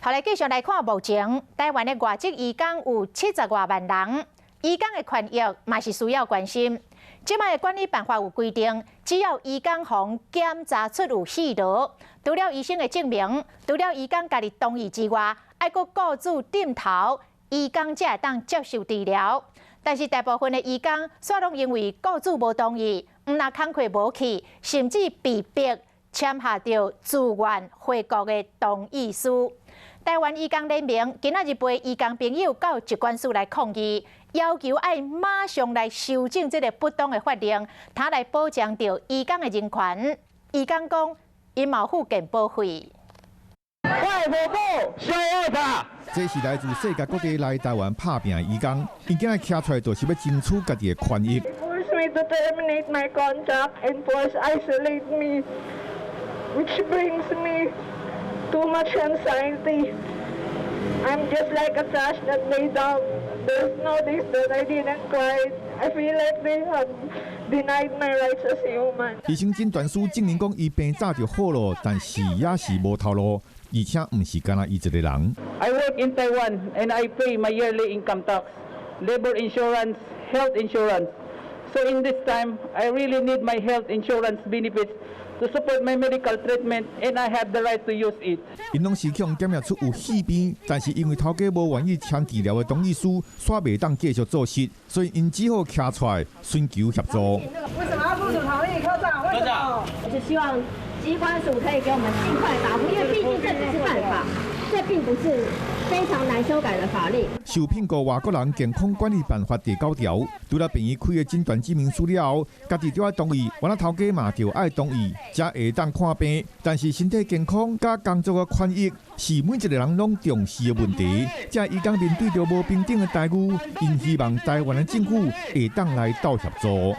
后来继续来看，目前台湾的外籍移工有70多万人，移工的权益嘛是需要关心。即卖的管理办法有规定，只要移工方检查出有戏罗，除了医生的证明，除了移工家己同意之外，还阁雇主点头，移工才会当接受治疗。但是大部分的移工却拢因为雇主无同意，毋若工课无去，甚至被逼签下着自愿回国的同意书。台湾移工联盟今仔日陪移工朋友到疾管署来抗议，要求爱马上来修正这个不当的法令，他来保障着移工的人权。移工讲，因嘛付健保费。外国部小恶法。这是来自世界各地来台湾打拼的移工，因今日站出来就是要争取家己的权益。Force me to terminate my contract and force isolate me, which brings me too much anxiety. I'm just like a trash that lay down. There's no days that I didn't cry. I feel like they have denied my rights as a human. 医生诊断书证明讲伊病早就好了，但是也是无头路，而且唔是干那伊一个人。I work in Taiwan and I pay my yearly income tax, labor insurance, health insurance. So in this time, I really need my health insurance benefits to support my medical treatment, and I have the right to use it. 因拢是向检验出有戏病，但是因为头家无愿意签治疗的同意书，煞袂当继续做事，所以因只好徛出来寻求协助。为什么要不同意科长？为什么？我就希望机关署可以给我们尽快答复，因为毕竟这只是办法，这并不是非常难修改的法令。受聘过外国人健康管理办法第9条，除了病院开的诊断证明书了后，家己就要同意，原来头家嘛就要同意，才会当看病。但是身体健康甲工作的权益是每一个人拢重视的问题。才伊讲面对着无平等的待遇，因希望台湾的政府会当来倒协助。